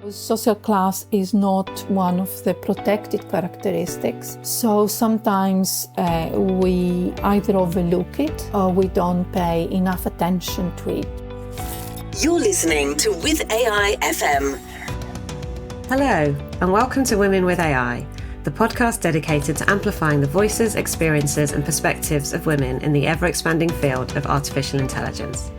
Social class is not one of the protected characteristics, so sometimes we either overlook it or we don't pay enough attention to it. You're listening to With AI FM. Hello, and welcome to Women with AI, the podcast dedicated to amplifying the voices, experiences, and perspectives of women in the ever-expanding field of artificial intelligence.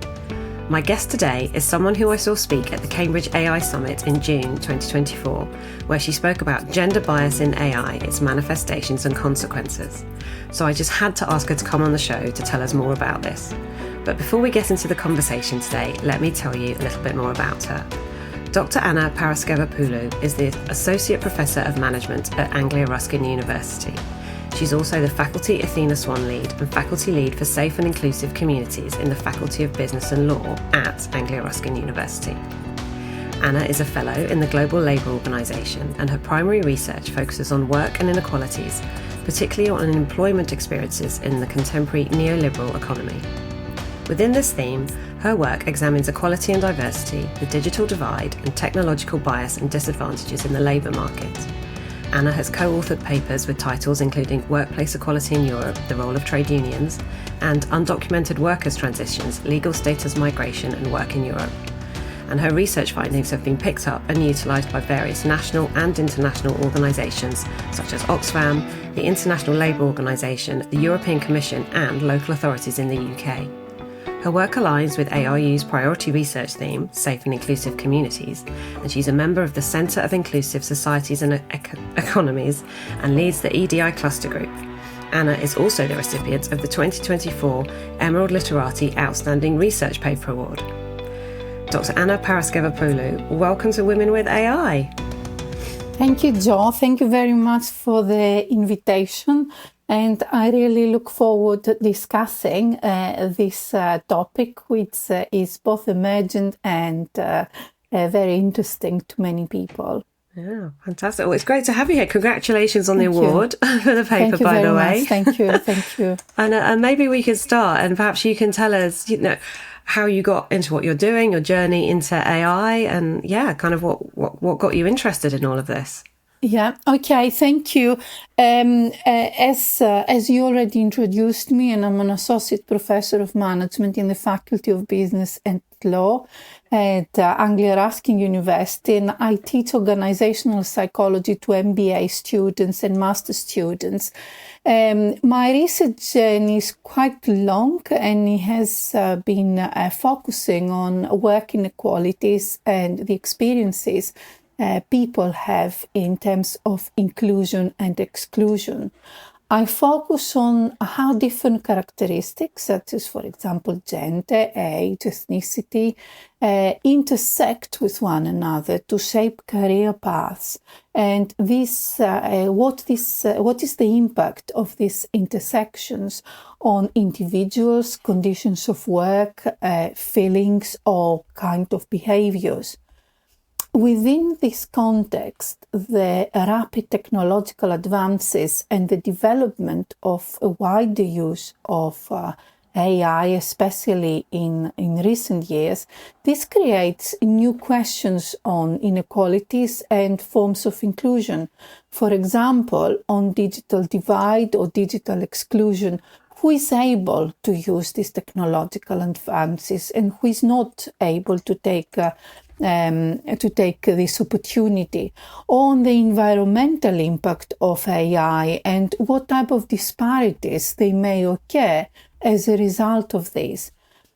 My guest today is someone who I saw speak at the Cambridge AI Summit in June 2024, where she spoke about gender bias in AI, its manifestations and consequences. So I just had to ask her to come on the show to tell us more about this. But before we get into the conversation today, let me tell you a little bit more about her. Dr. Anna Paraskevopoulou is the Associate Professor of Management at Anglia Ruskin University. She's also the Faculty Athena Swan Lead and Faculty Lead for Safe and Inclusive Communities in the Faculty of Business and Law at Anglia Ruskin University. Anna is a Fellow in the Global Labour Organisation, and her primary research focuses on work and inequalities, particularly on employment experiences in the contemporary neoliberal economy. Within this theme, her work examines equality and diversity, the digital divide, and technological bias and disadvantages in the labour market. Anna has co-authored papers with titles including Workplace Equality in Europe, the Role of Trade Unions, and Undocumented Workers Transitions, Legal Status Migration and Work in Europe. And her research findings have been picked up and utilised by various national and international organisations such as Oxfam, the International Labour Organisation, the European Commission and local authorities in the UK. Her work aligns with ARU's priority research theme, Safe and Inclusive Communities, and she's a member of the Centre of Inclusive Societies and Economies and leads the EDI Cluster Group. Anna is also the recipient of the 2024 Emerald Literati Outstanding Research Paper Award. Dr. Anna Paraskevopoulou, welcome to Women with AI. Thank you, Jo. Thank you very much for the invitation. And I really look forward to discussing this topic, which is both emergent and very interesting to many people. Yeah, fantastic. Well, it's great to have you here. Congratulations on the award for the paper, by the way. Thank you. Thank you. And maybe we could start, and perhaps you can tell us, how you got into what you're doing, your journey into AI, and kind of what got you interested in all of this. Yeah. Okay. Thank you. As you already introduced me, and I'm an associate professor of management in the Faculty of Business and Law at Anglia Ruskin University, and I teach organizational psychology to MBA students and master students. My research journey is quite long, and it has been focusing on work inequalities and the experiences people have in terms of inclusion and exclusion. I focus on how different characteristics, such as, for example, gender, age, ethnicity, intersect with one another to shape career paths, and what is the impact of these intersections on individuals, conditions of work, feelings, or kind of behaviors. Within this context, the rapid technological advances and the development of a wider use of AI, especially in recent years, this creates new questions on inequalities and forms of inclusion. For example, on digital divide or digital exclusion, who is able to use these technological advances and who is not able to take this opportunity, on the environmental impact of AI and what type of disparities they may occur as a result of this,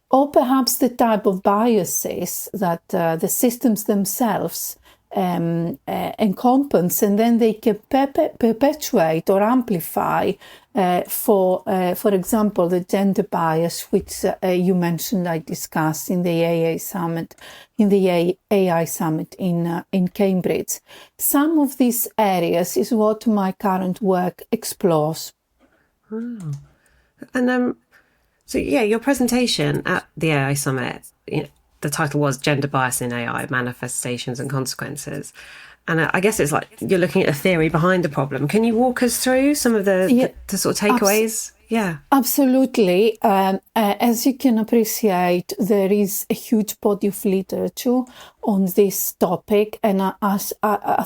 or perhaps the type of biases that the systems themselves encompass, and then they can perpetuate or amplify, for example, the gender bias, which you mentioned I discussed in the AI summit, in Cambridge. Some of these areas is what my current work explores. Oh. And so your presentation at the AI summit, the title was Gender Bias in AI, Manifestations and Consequences. And I guess it's like you're looking at a theory behind the problem. Can you walk us through some of the sort of takeaways? Yeah. Absolutely. As you can appreciate, there is a huge body of literature on this topic, and I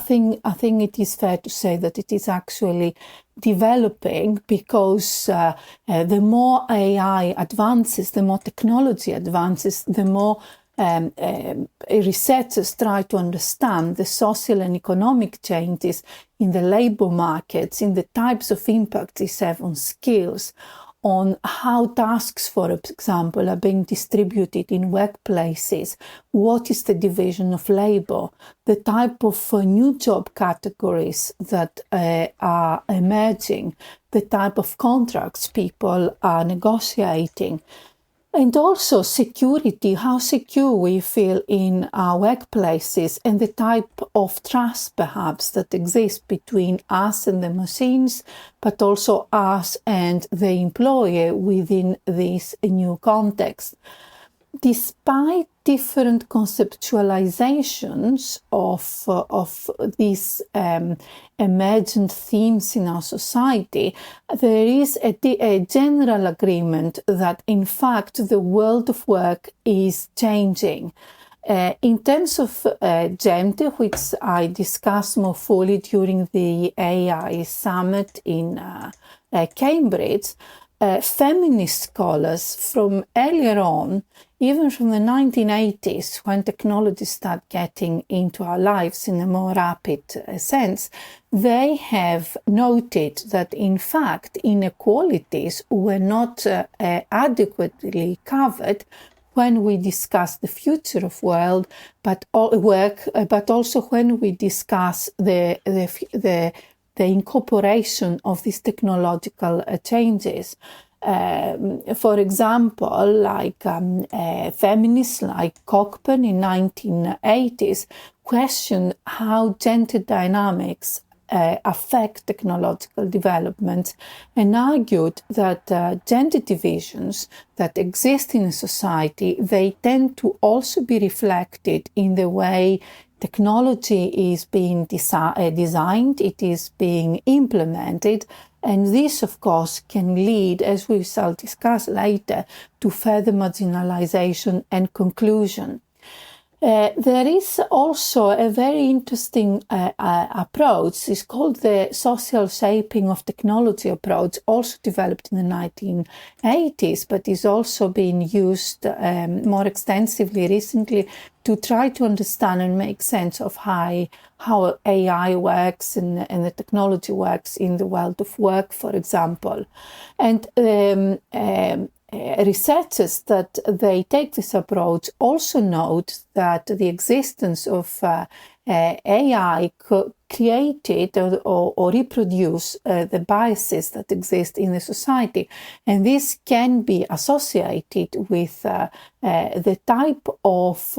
think it is fair to say that it is actually developing, because the more AI advances, the more technology advances, the more researchers try to understand the social and economic changes in the labor markets, in the types of impact these have on skills, on how tasks, for example, are being distributed in workplaces, what is the division of labor, the type of new job categories that are emerging, the type of contracts people are negotiating. And also security, how secure we feel in our workplaces, and the type of trust perhaps that exists between us and the machines, but also us and the employer within this new context. Despite different conceptualizations of these emergent themes in our society, there is a general agreement that, in fact, the world of work is changing. In terms of gender, which I discussed more fully during the AI summit in Cambridge, feminist scholars from earlier on, even from the 1980s, when technology started getting into our lives in a more rapid sense, they have noted that, in fact, inequalities were not adequately covered when we discuss the future of work, but also when we discuss the incorporation of these technological changes. For example, like feminists like Cockburn in 1980s questioned how gender dynamics affect technological development, and argued that gender divisions that exist in a society, they tend to also be reflected in the way technology is being designed, it is being implemented, and this, of course, can lead, as we shall discuss later, to further marginalization and conclusion. There is also a very interesting approach. It's called the social shaping of technology approach, also developed in the 1980s, but is also being used more extensively recently to try to understand and make sense of how AI works and the technology works in the world of work, for example. And researchers that they take this approach also note that the existence of AI created or reproduce the biases that exist in the society, and this can be associated with the type of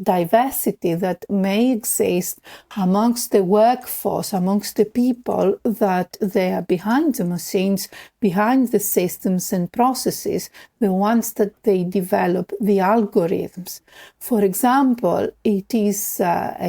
diversity that may exist amongst the workforce, amongst the people that they are behind the machines, behind the systems and processes, the ones that they develop the algorithms. For example, it is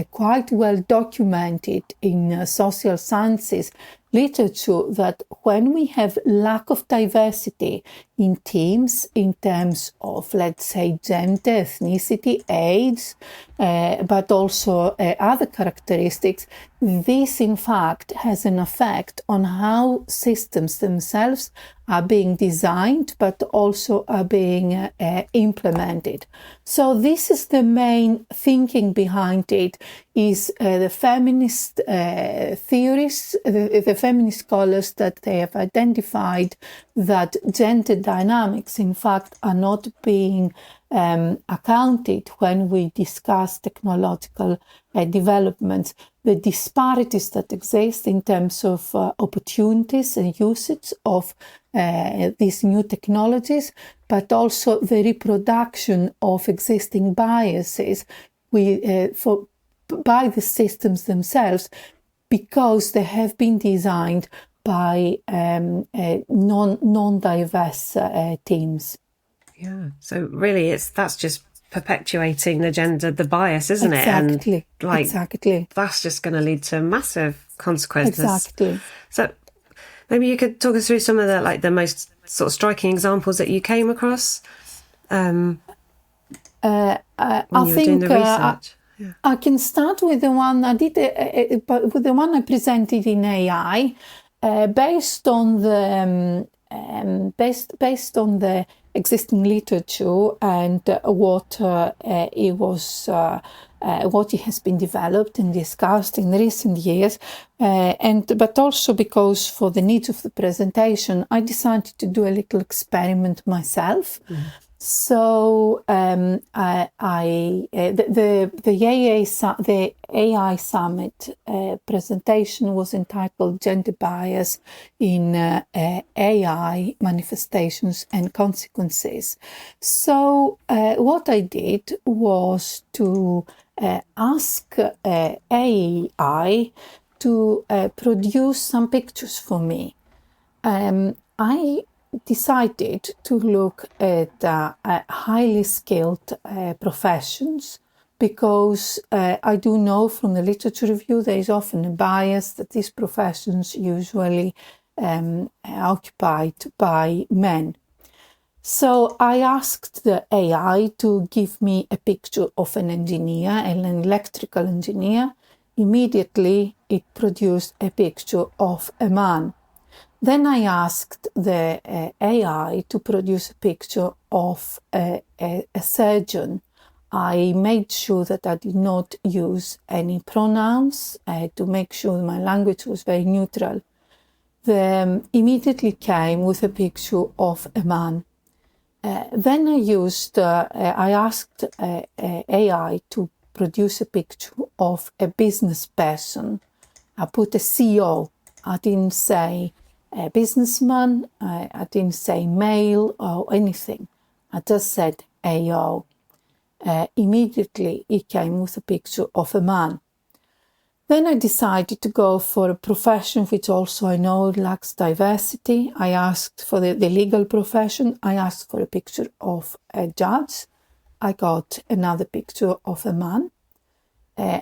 quite well documented in social sciences literature that when we have lack of diversity in teams in terms of, let's say, gender, ethnicity, age, but also other characteristics, this in fact has an effect on how systems themselves are being designed, but also are being implemented. So this is the main thinking behind it, is the feminist theorists, the feminist scholars, that they have identified that gender dynamics in fact are not being accounted when we discuss technological developments, the disparities that exist in terms of opportunities and usage of these new technologies, but also the reproduction of existing biases by the systems themselves, because they have been designed by non-diverse teams. Yeah. So really, that's just perpetuating the bias, isn't it? Exactly. And exactly. That's just going to lead to massive consequences. Exactly. So Maybe you could talk us through some of the most sort of striking examples that you came across when you were doing the research. I can start with the one I did, with the one I presented in AI, based on the existing literature and what it has been developed and discussed in recent years, but also because for the needs of the presentation, I decided to do a little experiment myself. Mm-hmm. So the AI Summit presentation was entitled Gender Bias in AI Manifestations and Consequences. So what I did was to ask AI to produce some pictures for me. I decided to look at highly skilled professions, because I do know from the literature review there is often a bias that these professions usually occupied by men. So I asked the AI to give me a picture of an engineer, an electrical engineer. Immediately it produced a picture of a man. Then I asked the AI to produce a picture of a surgeon. I made sure that I did not use any pronouns to make sure my language was very neutral. They immediately came with a picture of a man. Then I asked AI to produce a picture of a business person. I put a CEO. I didn't say a businessman, I didn't say male or anything. I just said AO. Immediately it came with a picture of a man. Then I decided to go for a profession which also I know lacks diversity. I asked for the legal profession. I asked for a picture of a judge. I got another picture of a man.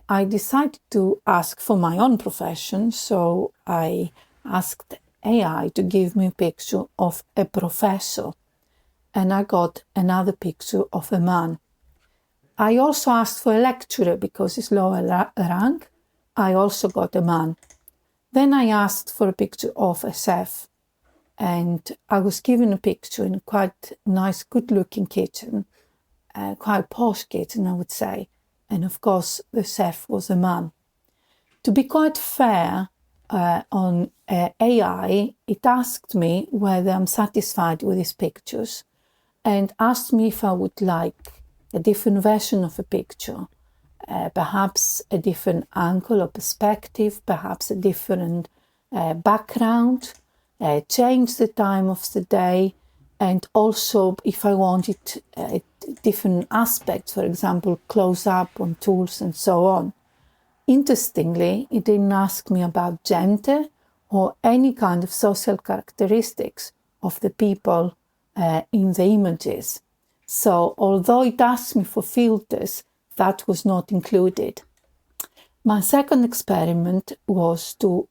I decided to ask for my own profession, so I asked AI to give me a picture of a professor, and I got another picture of a man. I also asked for a lecturer because it's lower rank. I also got a man. Then I asked for a picture of a chef, and I was given a picture in a quite nice, good-looking kitchen, quite posh kitchen, I would say. And of course, the chef was a man. To be quite fair, on AI, it asked me whether I'm satisfied with these pictures and asked me if I would like a different version of a picture, perhaps a different angle or perspective, perhaps a different background, change the time of the day, and also if I wanted different aspects, for example, close up on tools and so on. Interestingly, it didn't ask me about gender or any kind of social characteristics of the people in the images. So although it asked me for filters, that was not included. My second experiment was to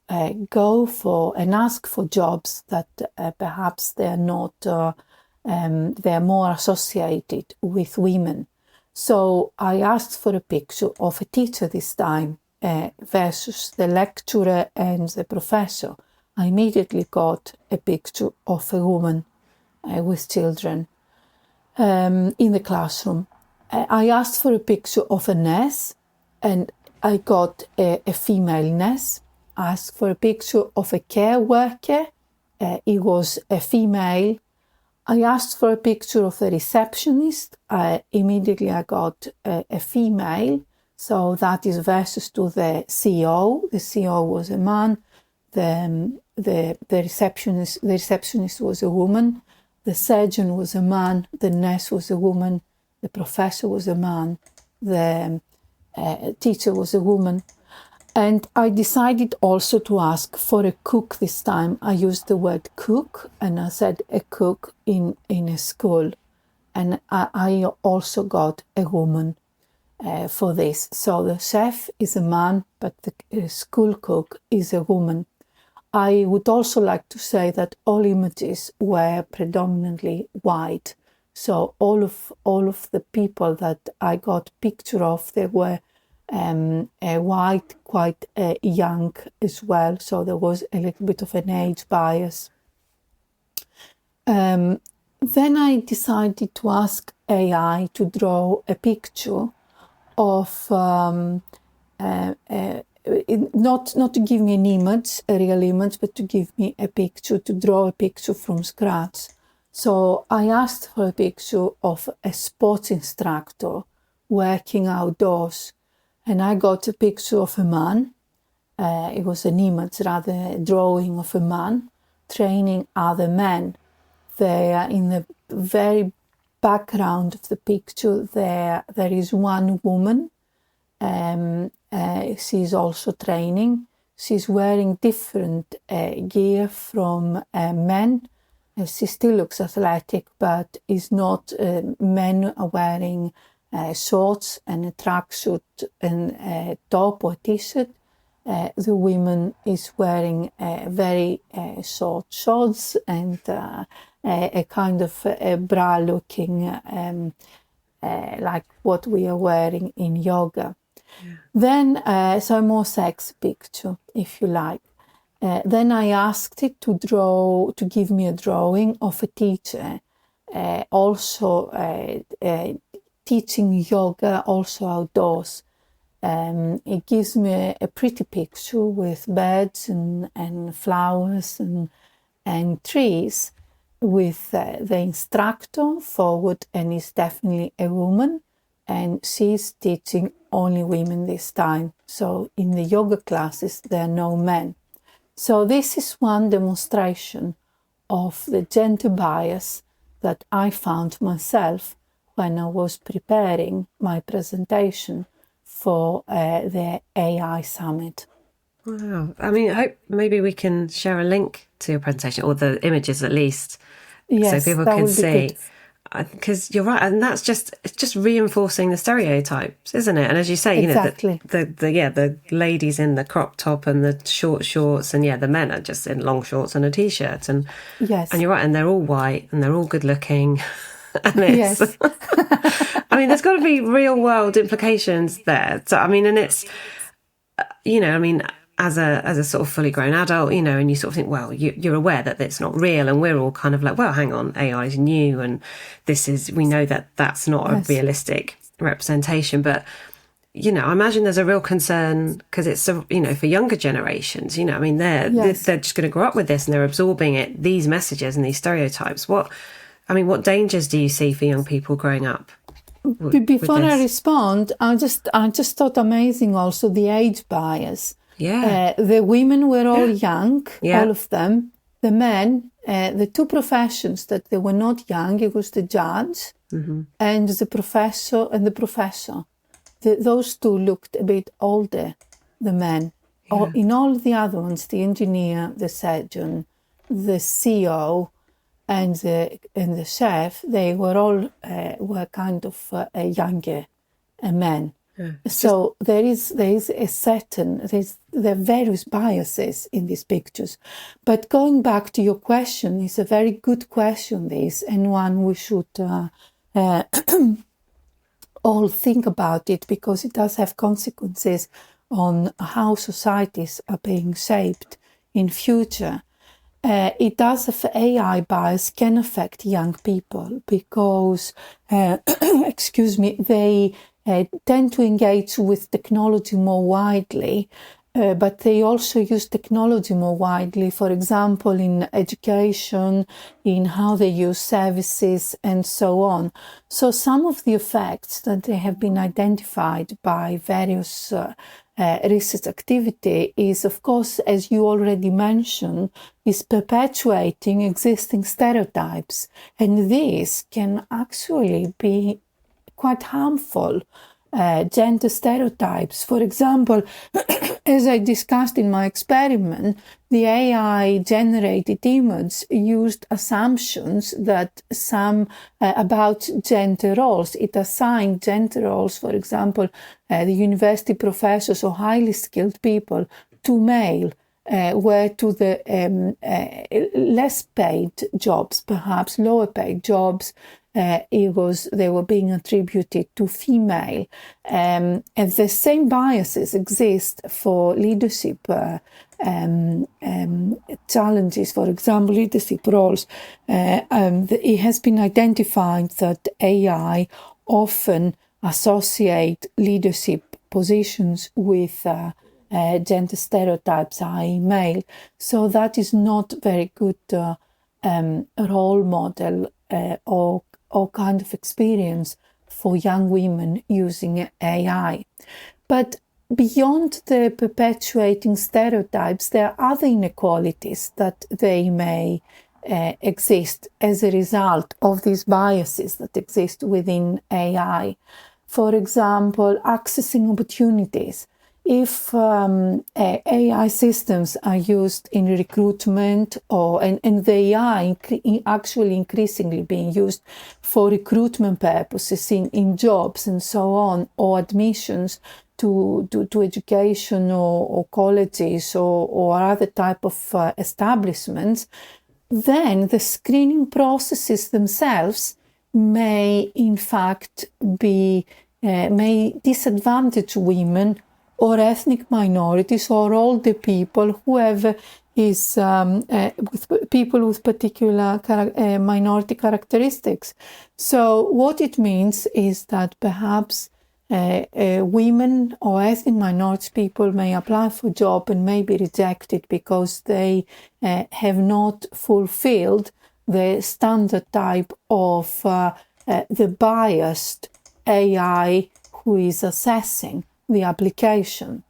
go for and ask for jobs that perhaps they're not, they're more associated with women. So I asked for a picture of a teacher this time versus the lecturer and the professor. I immediately got a picture of a woman with children in the classroom. I asked for a picture of a nurse, and I got a female nurse. I asked for a picture of a care worker. It was a female. I asked for a picture of the receptionist. Immediately I got a female. So that is versus to the CEO. The CEO was a man. The receptionist was a woman. The surgeon was a man. The nurse was a woman. The professor was a man. The teacher was a woman. And I decided also to ask for a cook this time. I used the word cook, and I said a cook in a school. And I also got a woman for this. So the chef is a man, but the school cook is a woman. I would also like to say that all images were predominantly white. So all of the people that I got picture of, they were white, quite young as well. So there was a little bit of an age bias. Then I decided to ask AI to draw a picture of not to give me an image, a real image, but to give me a picture, to draw a picture from scratch. So I asked for a picture of a sports instructor working outdoors, and I got a picture of a man. It was an image, rather a drawing of a man training other men. There, in the very background of the picture, there is one woman. She's also training. She's wearing different gear from men. She still looks athletic, but is not. Men are wearing shorts and a tracksuit and a top or t-shirt. The woman is wearing very short shorts and a kind of a bra-looking, like what we are wearing in yoga. Yeah. Then, so a more sexy picture, if you like. Then I asked it to give me a drawing of a teacher, also teaching yoga, also outdoors. It gives me a pretty picture with birds and flowers and trees, with the instructor forward, and it's definitely a woman, and she's teaching only women this time. So in the yoga classes, there are no men. So this is one demonstration of the gender bias that I found myself when I was preparing my presentation for the AI Summit. Wow. I mean, I hope maybe we can share a link to your presentation, or the images at least, yes, so people can see. Because you're right, and it's just reinforcing the stereotypes, isn't it? And as you say, exactly. The ladies in the crop top and the short shorts, and the men are just in long shorts and a t-shirt, and yes, and you're right, and they're all white and they're all good looking. And it's, yes. I mean, there's got to be real world implications there. So I mean, and it's, as a sort of fully grown adult, and you sort of think, well, you're aware that it's not real, and we're all kind of like, well, hang on, AI is new, and we know that that's not a realistic representation. But, I imagine there's a real concern because it's, for younger generations, they're just going to grow up with this and they're absorbing these messages and these stereotypes. What dangers do you see for young people growing up? Before I respond, I just thought amazing also the age bias. Yeah. The women were all young, all of them. The men, the two professions that they were not young, it was the judge and the professor and the professor. Those two looked a bit older, the men. Yeah. In all the other ones, the engineer, the surgeon, the CEO, and the chef, they were all were kind of younger men. Yeah, so there are various biases in these pictures. But going back to your question, it's a very good question, this, and one we should all think about it, because it does have consequences on how societies are being shaped in future. It does have AI bias can affect young people because, they tend to engage with technology more widely, but they also use technology more widely, for example, in education, in how they use services, and so on. So some of the effects that they have been identified by various research activity is, of course, as you already mentioned, is perpetuating existing stereotypes. And this can actually be quite harmful. Gender stereotypes. For example, as I discussed in my experiment, the AI-generated image used assumptions that about gender roles. It assigned gender roles, for example, the university professors or highly skilled people to male, where to the less paid jobs, perhaps lower paid jobs, they were being attributed to female. And the same biases exist for leadership challenges, for example, leadership roles. It has been identified that AI often associate leadership positions with gender stereotypes, i.e. male. So that is not very good role model or kind of experience for young women using AI. But beyond the perpetuating stereotypes, there are other inequalities that they may exist as a result of these biases that exist within AI. For example, accessing opportunities. If AI systems are used in recruitment and they are actually increasingly being used for recruitment purposes in jobs and so on, or admissions to education or colleges or other type of establishments, then the screening processes themselves may in fact may disadvantage women or ethnic minorities or older people, whoever is with people with particular minority characteristics. So what it means is that perhaps women or ethnic minority people may apply for a job and may be rejected because they have not fulfilled the standard type of the biased AI who is assessing the application.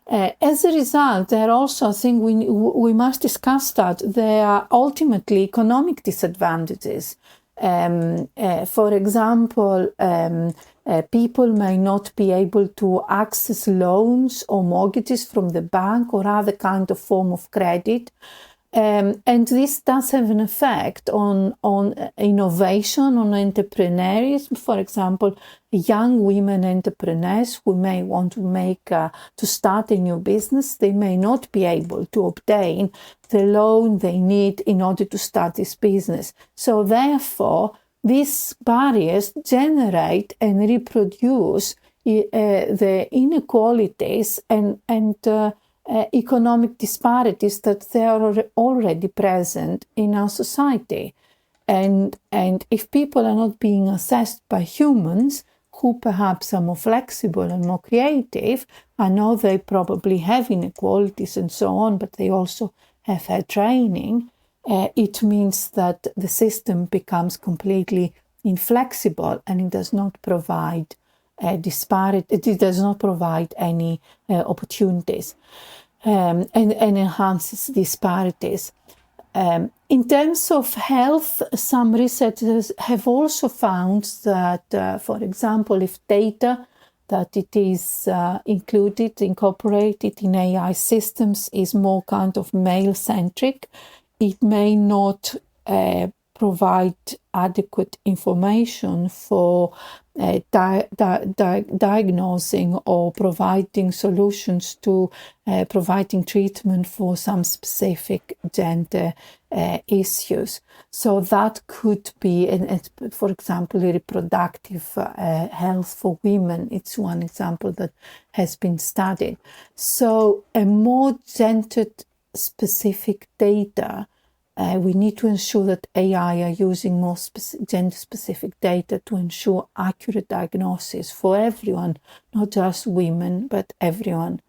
As a result, there are also, I think we must discuss that there are ultimately economic disadvantages. For example, people may not be able to access loans or mortgages from the bank or other kind of form of credit. And this does have an effect on innovation, on entrepreneurism. For example, young women entrepreneurs who may want to start a new business, they may not be able to obtain the loan they need in order to start this business. So therefore, these barriers generate and reproduce the inequalities and economic disparities that they are already present in our society. And if people are not being assessed by humans who perhaps are more flexible and more creative, I know they probably have inequalities and so on, but they also have had training, it means that the system becomes completely inflexible and it does not provide it does not provide any opportunities and enhances disparities. In terms of health, some researchers have also found that, for example, if data that it is incorporated in AI systems is more kind of male-centric, it may not provide adequate information for diagnosing or providing solutions to providing treatment for some specific gender issues. So that could be, for example, reproductive health for women. It's one example that has been studied. So a more gendered specific data, we need to ensure that AI are using more gender-specific data to ensure accurate diagnosis for everyone, not just women, but everyone.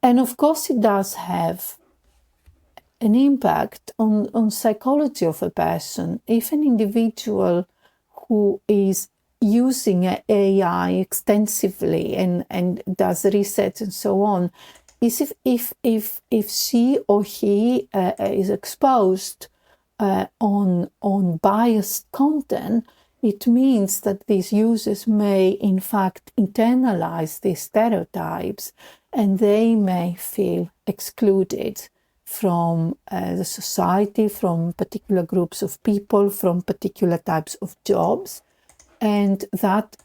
And of course, it does have an impact on psychology of a person. If an individual who is using AI extensively and does research and so on, is if she or he is exposed on biased content, it means that these users may in fact internalize these stereotypes and they may feel excluded from the society, from particular groups of people, from particular types of jobs, and that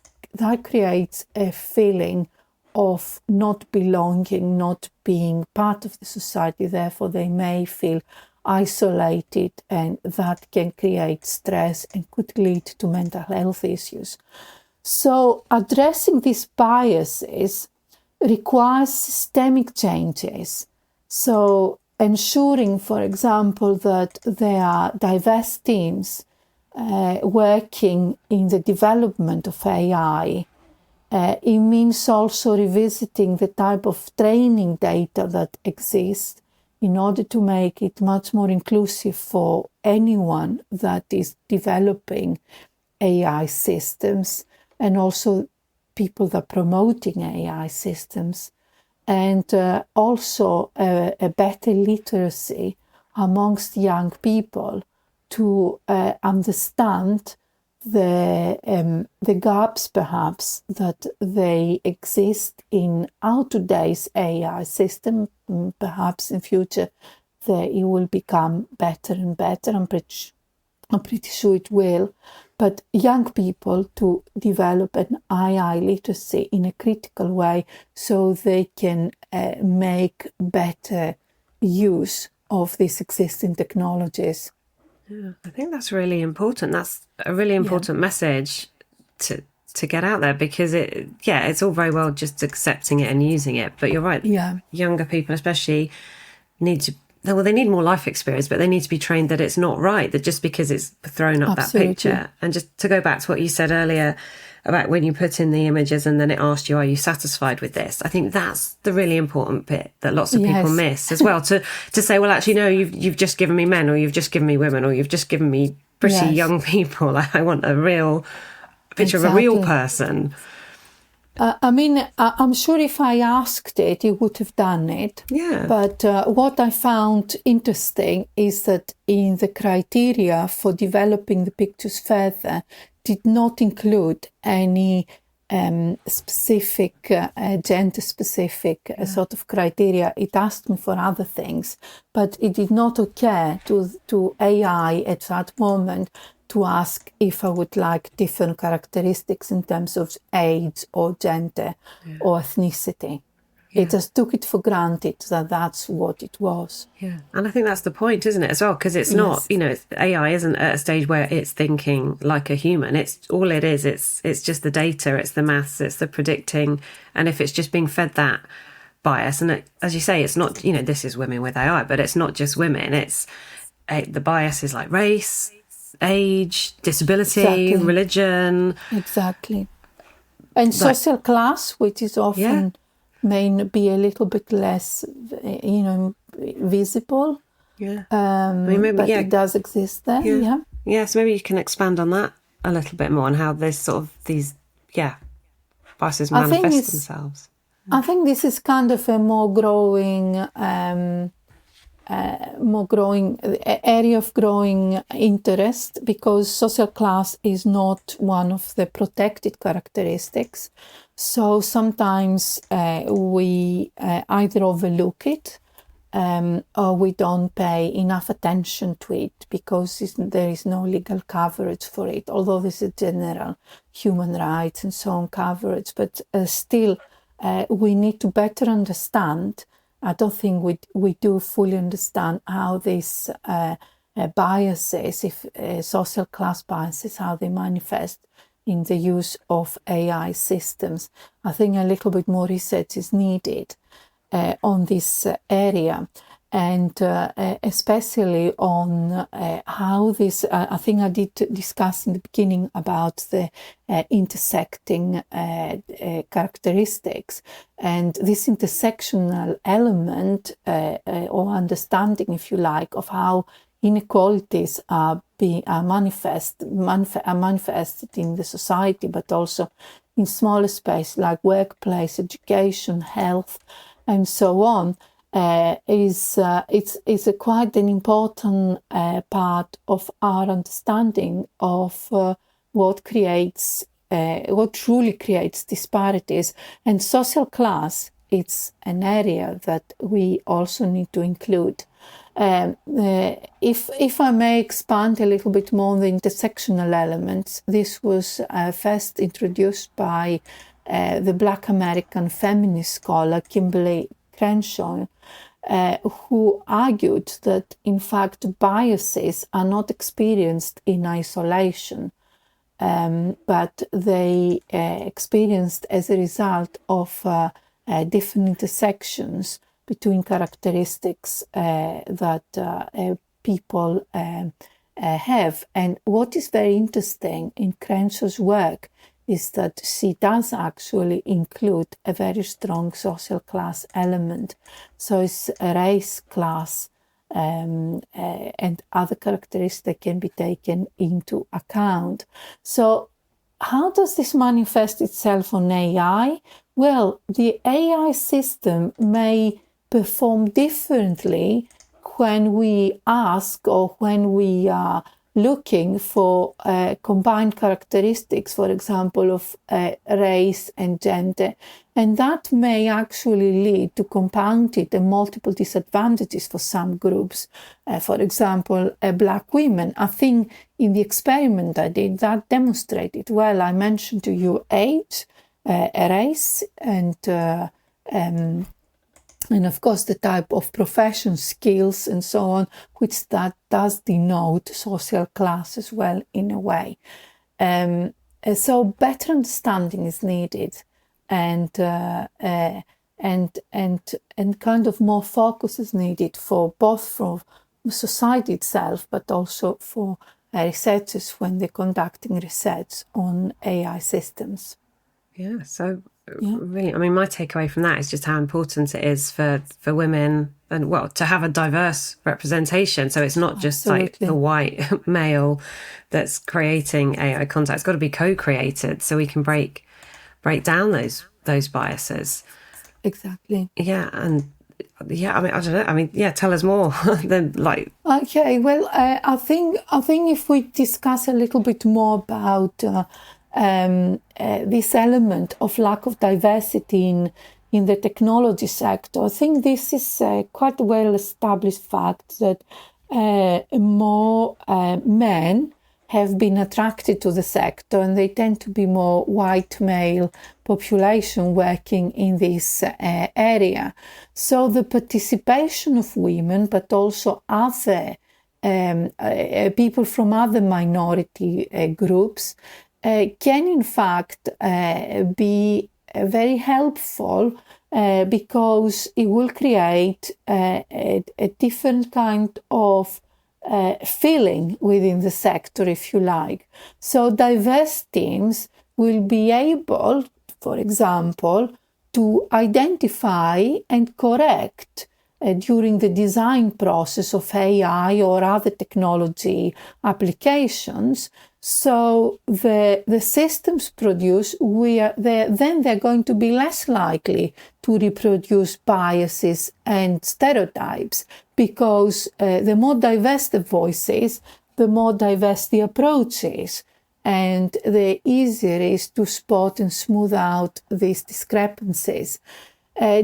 creates a feeling of not belonging, not being part of the society. Therefore, they may feel isolated, and that can create stress and could lead to mental health issues. So addressing these biases requires systemic changes. So ensuring, for example, that there are diverse teams working in the development of AI. It means also revisiting the type of training data that exists in order to make it much more inclusive for anyone that is developing AI systems, and also people that are promoting AI systems, and also a better literacy amongst young people to understand the gaps perhaps that they exist in our today's AI system. Perhaps in future it will become better and better. I'm pretty sure it will. But young people to develop an AI literacy in a critical way so they can make better use of these existing technologies. Yeah, I think that's really important. That's a really important message to get out there, because it's all very well just accepting it and using it, but you're right. Yeah. Younger people especially they need more life experience, but they need to be trained that it's not right, that just because it's thrown up Absolutely. that picture. And just to go back to what you said earlier about when you put in the images and then it asked you, are you satisfied with this? I think that's the really important bit that lots of people miss as well, to say, well, actually, no, you've just given me men, or you've just given me women, or you've just given me pretty young people. I want a real picture of a real person. I'm sure if I asked it, you would have done it. Yeah. But what I found interesting is that in the criteria for developing the pictures further did not include any specific, gender-specific sort of criteria. It asked me for other things, but it did not occur to AI at that moment to ask if I would like different characteristics in terms of age or gender or ethnicity. It just took it for granted that that's what it was. Yeah, and I think that's the point, isn't it, as well? Because it's not, AI isn't at a stage where it's thinking like a human. It's all it is. It's just the data, it's the maths, it's the predicting. And if it's just being fed that bias, and as you say, it's not, this is women with AI, but it's not just women. It's the bias is like race, age, disability, religion. Exactly. And social class, which is often may be a little bit less, visible. Yeah. But it does exist there. Yeah. Yeah. So maybe you can expand on that a little bit more, and how there's sort of these, biases manifest themselves. I think this is kind of a more growing area of growing interest, because social class is not one of the protected characteristics. So sometimes we either overlook it or we don't pay enough attention to it because there is no legal coverage for it, although this is general human rights and so on coverage. But still, we need to better understand. I don't think we do fully understand how these biases, if social class biases, how they manifest in the use of AI systems. I think a little bit more research is needed on this area, and especially on how this, I think I did discuss in the beginning about the intersecting characteristics, and this intersectional element or understanding, if you like, of how inequalities are manifested in the society, but also in smaller space like workplace, education, health, and so on, is quite an important part of our understanding of what truly creates disparities. And social class, it's an area that we also need to include. If I may expand a little bit more on the intersectional elements, this was first introduced by the Black American feminist scholar Kimberly Crenshaw, who argued that, in fact, biases are not experienced in isolation, but they experienced as a result of different intersections between characteristics that people have. And what is very interesting in Crenshaw's work is that she does actually include a very strong social class element. So it's race, class, and other characteristics can be taken into account. So how does this manifest itself on AI? Well, the AI system may perform differently when we ask or when we are looking for combined characteristics, for example, of race and gender. And that may actually lead to compounded and multiple disadvantages for some groups. For example, Black women. I think in the experiment I did, that demonstrated well. I mentioned to you age, race, and of course the type of profession, skills, and so on, which that does denote social class as well in a way. So better understanding is needed, and kind of more focus is needed for both from society itself, but also for researchers when they're conducting research on AI systems. Yeah, so really, I mean, my takeaway from that is just how important it is for women and, well, to have a diverse representation. So it's not just like the white male that's creating AI content. It's got to be co-created so we can break down those biases. Exactly. Yeah, and yeah, I mean, I don't know. I mean, yeah, tell us more than like. Okay, well, I think if we discuss a little bit more about this element of lack of diversity in the technology sector, I think this is quite a well-established fact that more men have been attracted to the sector, and they tend to be more white male population working in this area. So the participation of women, but also other people from other minority groups, can in fact be very helpful because it will create a different kind of feeling within the sector, if you like. So diverse teams will be able, for example, to identify and correct during the design process of AI or other technology applications. So the systems produced, then they're going to be less likely to reproduce biases and stereotypes, because the more diverse the voices, the more diverse the approaches, and the easier it is to spot and smooth out these discrepancies.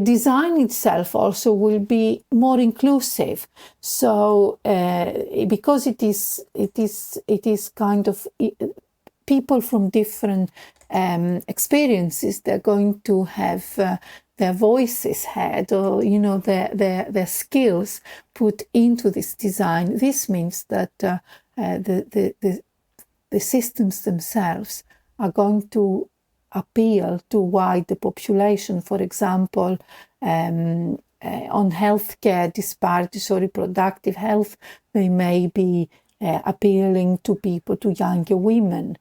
Design itself also will be more inclusive. So because it is kind of people from different experiences, they're going to have their voices heard, or their skills put into this design. This means that the systems themselves are going to appeal to wider population. For example, on healthcare disparities or reproductive health, they may be appealing to people, to younger women,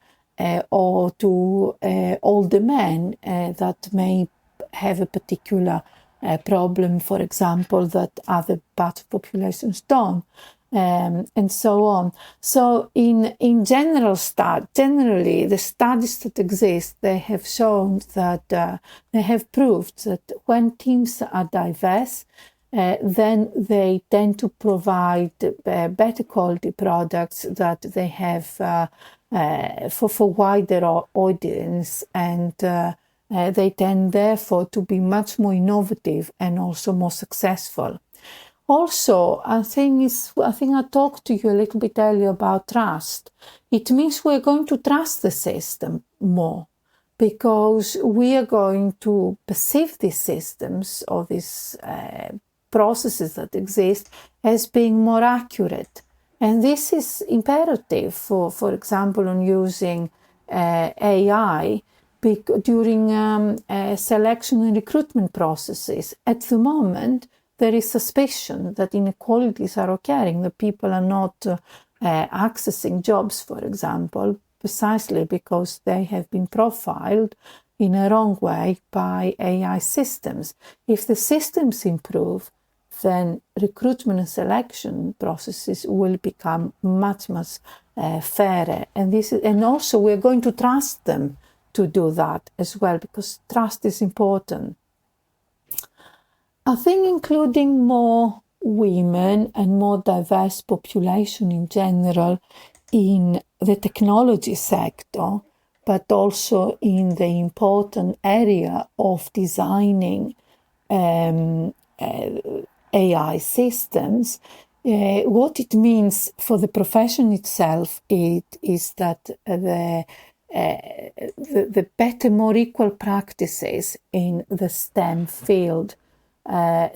or to older men that may have a particular problem, for example, that other parts of populations don't. And so on. So in generally, the studies that exist, they have shown that they have proved that when teams are diverse, then they tend to provide better quality products that they have for wider audience, and they tend therefore to be much more innovative and also more successful. Also, I think I talked to you a little bit earlier about trust. It means we're going to trust the system more, because we are going to perceive these systems or these processes that exist as being more accurate. And this is imperative for example, on using AI during selection and recruitment processes. At the moment, there is suspicion that inequalities are occurring, that people are not accessing jobs, for example, precisely because they have been profiled in a wrong way by AI systems. If the systems improve, then recruitment and selection processes will become much fairer. And also we're going to trust them to do that as well, because trust is important. I think including more women and more diverse population in general in the technology sector, but also in the important area of designing AI systems, what it means for the profession itself is that the better, more equal practices in the STEM field.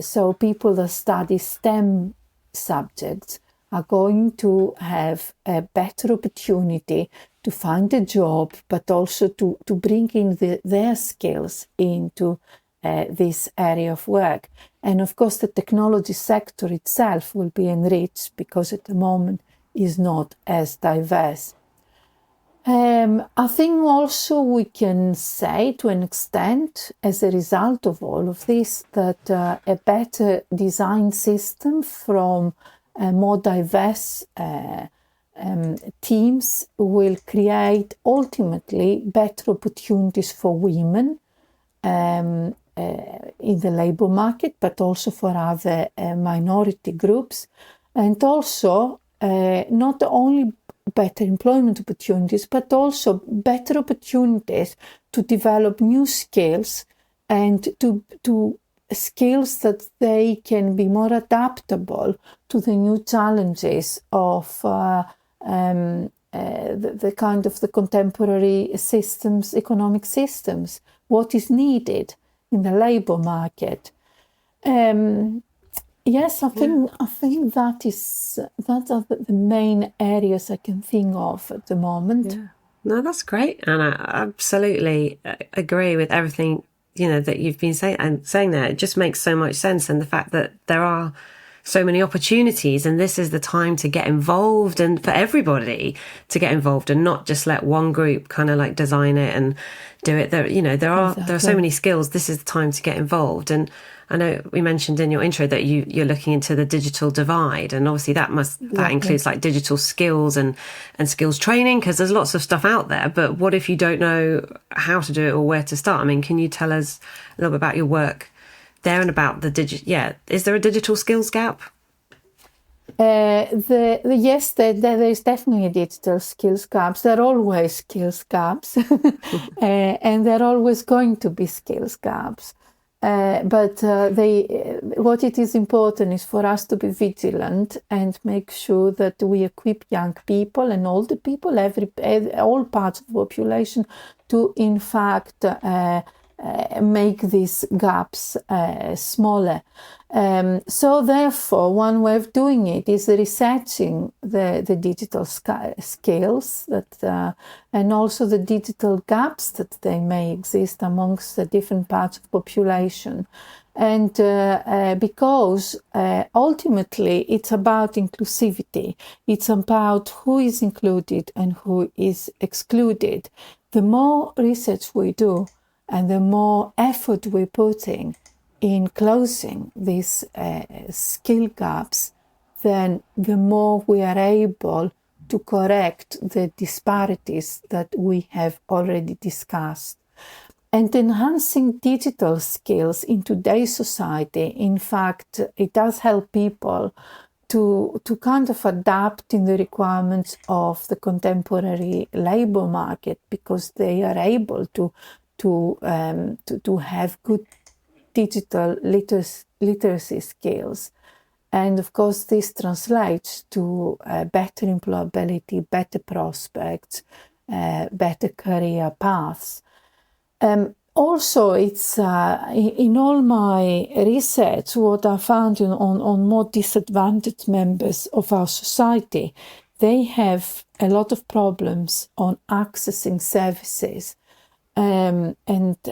So people that study STEM subjects are going to have a better opportunity to find a job, but also to bring in their skills into this area of work. And of course, the technology sector itself will be enriched because at the moment is not as diverse. I think also we can say to an extent, as a result of all of this, that a better design system from more diverse teams will create ultimately better opportunities for women in the labour market, but also for other minority groups, and also not only better employment opportunities, but also better opportunities to develop new skills and to skills that they can be more adaptable to the new challenges of the kind of the contemporary systems, economic systems, what is needed in the labour market. Yes, I think that's the main areas I can think of at the moment. Yeah. No, that's great, and I absolutely agree with everything that you've been saying there. It just makes so much sense, and the fact that there are so many opportunities, and this is the time to get involved, and for everybody to get involved, and not just let one group kind of like design it and do it. There are so many skills. This is the time to get involved. And I know we mentioned in your intro that you're looking into the digital divide, and obviously that includes like digital skills and skills training, because there's lots of stuff out there. But what if you don't know how to do it or where to start? I mean, can you tell us a little bit about your work there and about the is there a digital skills gap? Yes, there is definitely a digital skills gaps. There are always skills gaps, and there are always going to be skills gaps. But what it is important is for us to be vigilant and make sure that we equip young people and older people, all parts of the population, to in fact make these gaps smaller. So therefore, one way of doing it is researching the digital skills that, and also the digital gaps that they may exist amongst the different parts of the population. And because ultimately it's about inclusivity, it's about who is included and who is excluded. The more research we do, and the more effort we're putting in closing these skill gaps, then the more we are able to correct the disparities that we have already discussed. And enhancing digital skills in today's society, in fact, it does help people to kind of adapt in the requirements of the contemporary labour market, because they are able to have good digital literacy skills. And of course, this translates to better employability, better prospects, better career paths. Also, it's in all my research, what I found on more disadvantaged members of our society, they have a lot of problems on accessing services, and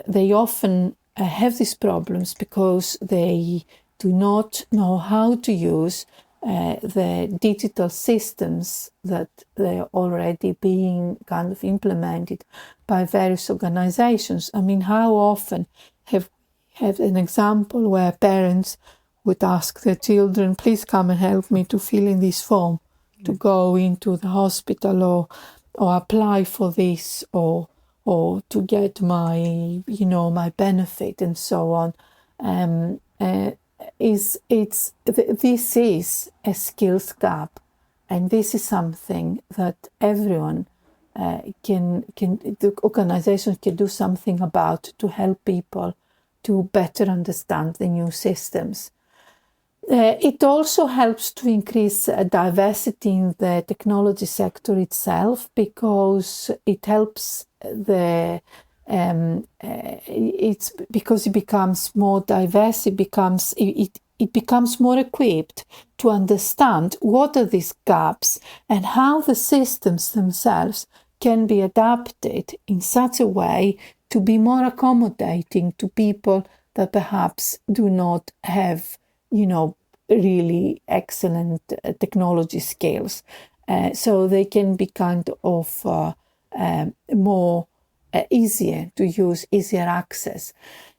they often have these problems because they do not know how to use the digital systems that they're already being kind of implemented by various organizations. I mean, how often have an example where parents would ask their children, please come and help me to fill in this form, to go into the hospital or apply for this or to get my, my benefit and so on. This is a skills gap, and this is something that everyone the organizations can do something about to help people to better understand the new systems. It also helps to increase diversity in the technology sector itself, because it helps it's because it becomes more diverse, it becomes more equipped to understand what are these gaps and how the systems themselves can be adapted in such a way to be more accommodating to people that perhaps do not have, really excellent technology skills. So they can be kind of more easier to use, easier access.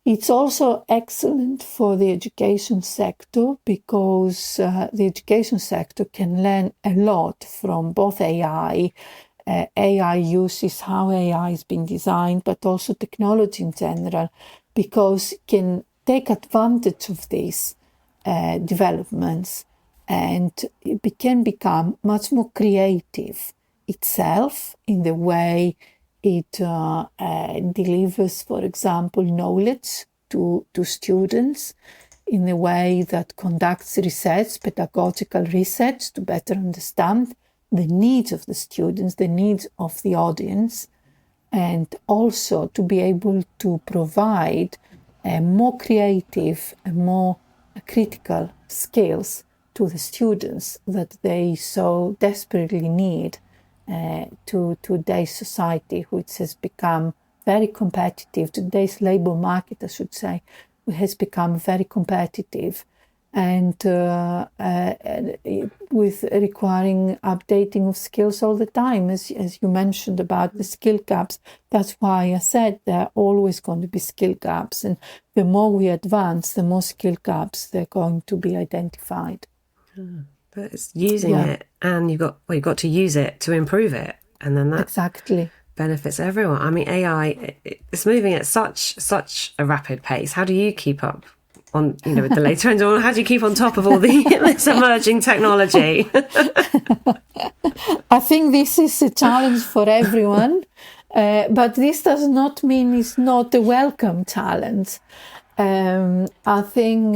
It's also excellent for the education sector, because the education sector can learn a lot from both AI. AI uses how AI has been designed, but also technology in general, because it can take advantage of these developments, and it can become much more creative itself in the way it delivers, for example, knowledge to students, in a way that conducts research, pedagogical research, to better understand the needs of the students, the needs of the audience, and also to be able to provide more creative and more critical skills to the students that they so desperately need to today's society, which has become very competitive. Today's labor market, I should say, has become very competitive, and with requiring updating of skills all the time, as you mentioned about the skill gaps. That's why I said there are always going to be skill gaps, and the more we advance, the more skill gaps they're going to be identified. But it's using it, and you've got to use it to improve it, and then that exactly benefits everyone. I mean, AI, it's moving at such a rapid pace. How do you keep up on, with the later trends? Or how do you keep on top of all this emerging technology? I think this is a challenge for everyone, but this does not mean it's not a welcome challenge. I think,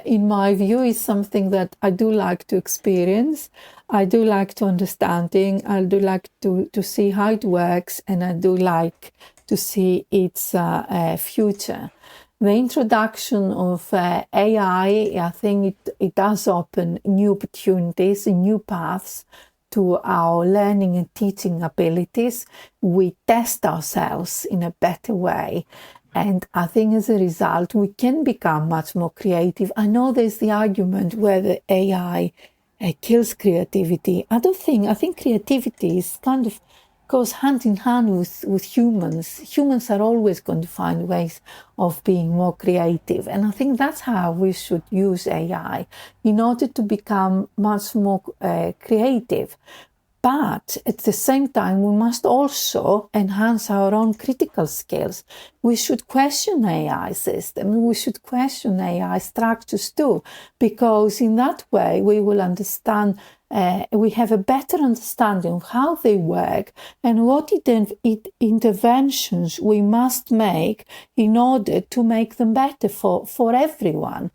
in my view, is something that I do like to experience. I do like to understanding. I do like to see how it works, and I do like to see its future. The introduction of AI, I think it does open new opportunities, new paths to our learning and teaching abilities. We test ourselves in a better way. And I think as a result, we can become much more creative. I know there's the argument whether AI kills creativity. I think creativity is kind of goes hand in hand with humans. Humans are always going to find ways of being more creative. And I think that's how we should use AI, in order to become much more creative. But at the same time, we must also enhance our own critical skills. We should question AI systems. We should question AI structures too, because in that way we will understand we have a better understanding of how they work and what interventions we must make in order to make them better for everyone.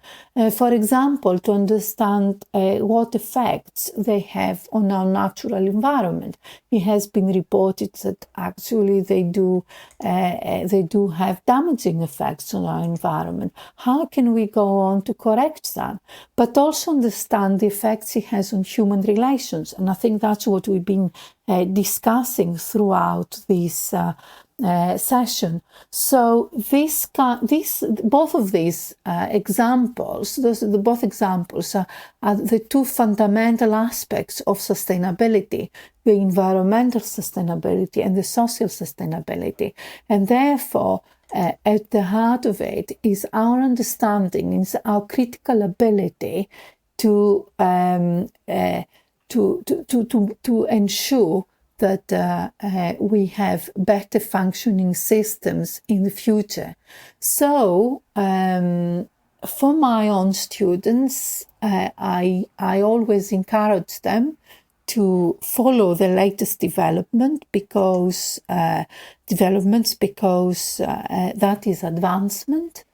For example, to understand what effects they have on our natural environment. It has been reported that actually they do have damaging effects on our environment. How can we go on to correct that? But also understand the effects it has on human relations. And I think that's what we've been discussing throughout this session. So both of these examples, both examples are the two fundamental aspects of sustainability, the environmental sustainability and the social sustainability. And therefore, at the heart of it is our understanding, is our critical ability to ensure that we have better functioning systems in the future. So, for my own students, I always encourage them to follow the latest developments because that is advancement.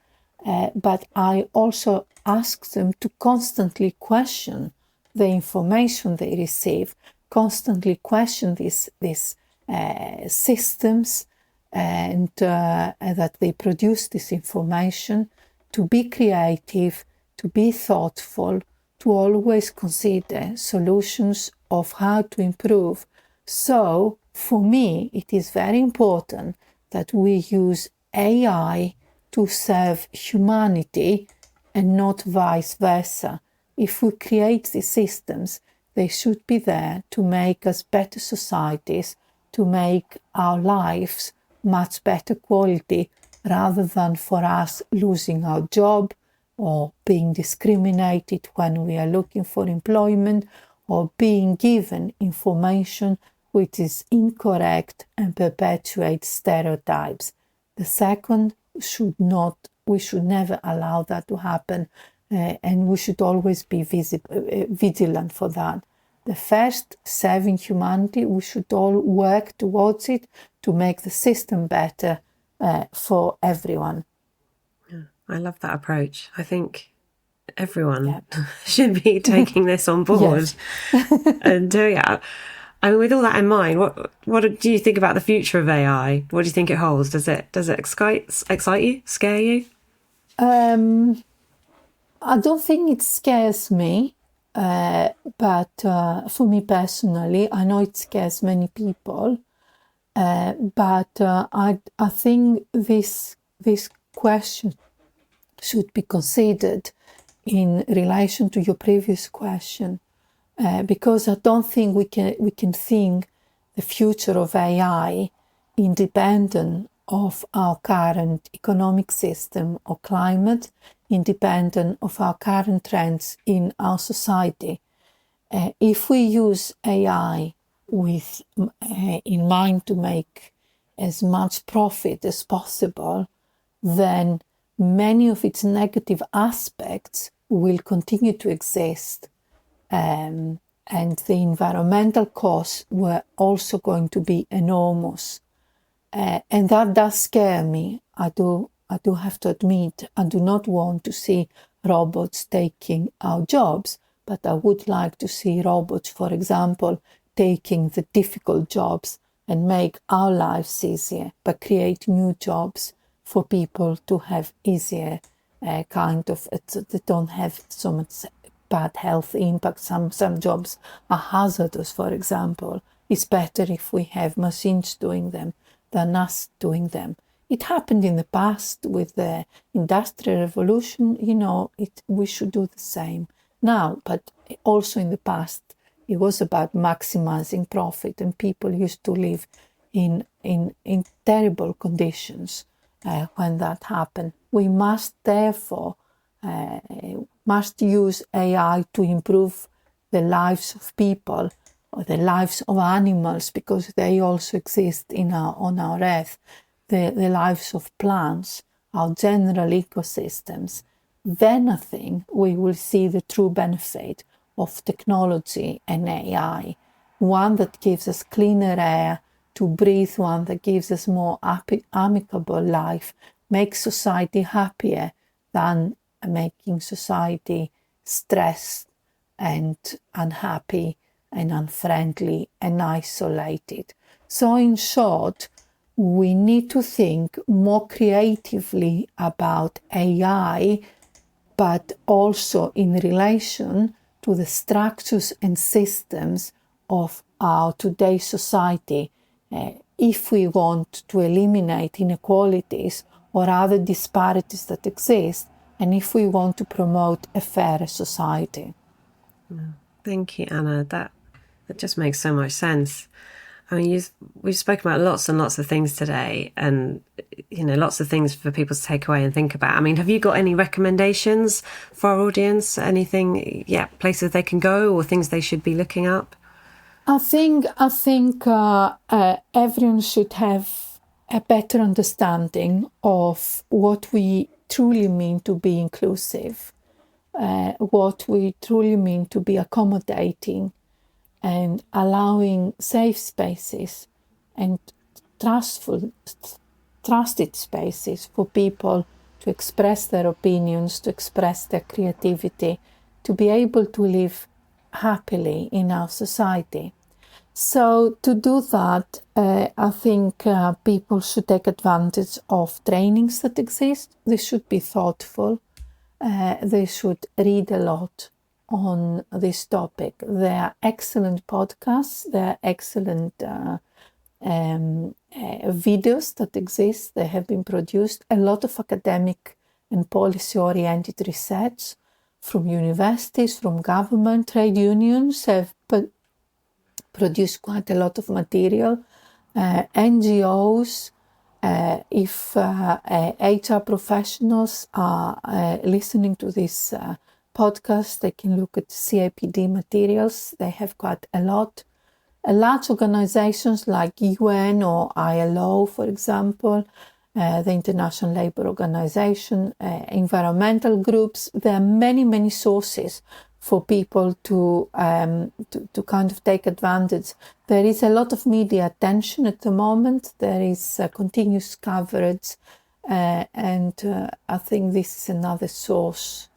But I also ask them to constantly question the information they receive, constantly question these systems and that they produce this information, to be creative, to be thoughtful, to always consider solutions of how to improve. So, for me, it is very important that we use AI to serve humanity and not vice versa. If we create these systems, they should be there to make us better societies, to make our lives much better quality, rather than for us losing our job or being discriminated when we are looking for employment, or being given information which is incorrect and perpetuates stereotypes. The second we should never allow that to happen, and we should always be vigilant for that. The first, serving humanity, we should all work towards it to make the system better for everyone. Yeah, I love that approach. I think everyone should be taking this on board and doing it. I mean, with all that in mind, what do you think about the future of AI? What do you think it holds? Does it excite you, scare you? I don't think it scares me, but for me personally, I know it scares many people. But I think this question should be considered in relation to your previous question, because I don't think we can think the future of AI independent of our current economic system or climate, independent of our current trends in our society. If we use AI with in mind to make as much profit as possible, then many of its negative aspects will continue to exist, and the environmental costs were also going to be enormous, and that does scare me. I do have to admit, I do not want to see robots taking our jobs, but I would like to see robots, for example, taking the difficult jobs and make our lives easier, but create new jobs for people to have easier they don't have so much bad health impact. Some jobs are hazardous, for example. It's better if we have machines doing them than us doing them. It happened in the past with the Industrial Revolution, we should do the same now, but also in the past, it was about maximizing profit, and people used to live in terrible conditions when that happened. We must therefore use AI to improve the lives of people or the lives of animals, because they also exist on our earth, the lives of plants, our general ecosystems. Then I think we will see the true benefit of technology and AI, one that gives us cleaner air to breathe, one that gives us more amicable life, makes society happier than making society stressed and unhappy and unfriendly and isolated. So in short, we need to think more creatively about AI, but also in relation to the structures and systems of our today's society, if we want to eliminate inequalities or other disparities that exist, and if we want to promote a fairer society. Thank you, Anna. That just makes so much sense. I mean, we've spoken about lots and lots of things today, and lots of things for people to take away and think about. I mean, have you got any recommendations for our audience? Anything, places they can go or things they should be looking up? I think everyone should have a better understanding of what we truly mean to be inclusive, what we truly mean to be accommodating, and allowing safe spaces and trusted spaces for people to express their opinions, to express their creativity, to be able to live happily in our society. So to do that, I think people should take advantage of trainings that exist. They should be thoughtful. They should read a lot on this topic. There are excellent podcasts. There are excellent videos that exist. They have been produced. A lot of academic and policy-oriented research from universities, from government, trade unions have produced quite a lot of material. NGOs, if HR professionals are listening to this podcast, they can look at CAPD materials. They have quite a lot. Large organizations like UN or ILO, for example, the International Labour Organization, environmental groups. There are many, many sources for people to kind of take advantage. There is a lot of media attention at the moment. There is continuous coverage, and I think this is another source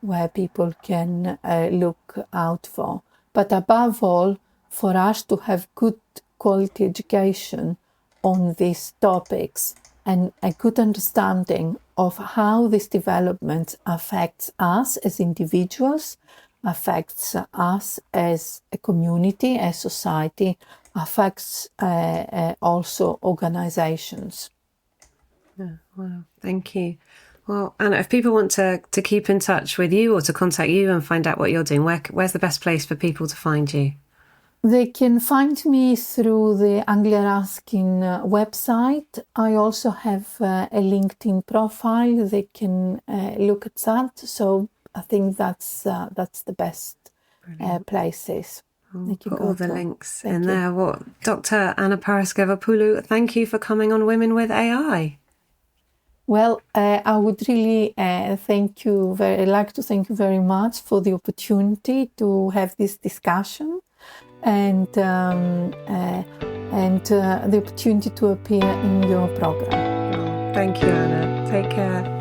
where people can look out for. But above all, for us to have good quality education on these topics and a good understanding of how this development affects us as individuals, affects us as a community, as society, affects also organizations. Yeah, wow, thank you. Well, Anna, if people want to keep in touch with you or to contact you and find out what you're doing, where's the best place for people to find you? They can find me through the Anglia Ruskin website. I also have a LinkedIn profile. They can look at that. So I think that's the best places. I'll put all the links in there. Well, Dr. Anna Paraskevopoulou, thank you for coming on Women with AI. Well, I would really like to thank you very much for the opportunity to have this discussion and the opportunity to appear in your program. Thank you, Anna. Take care.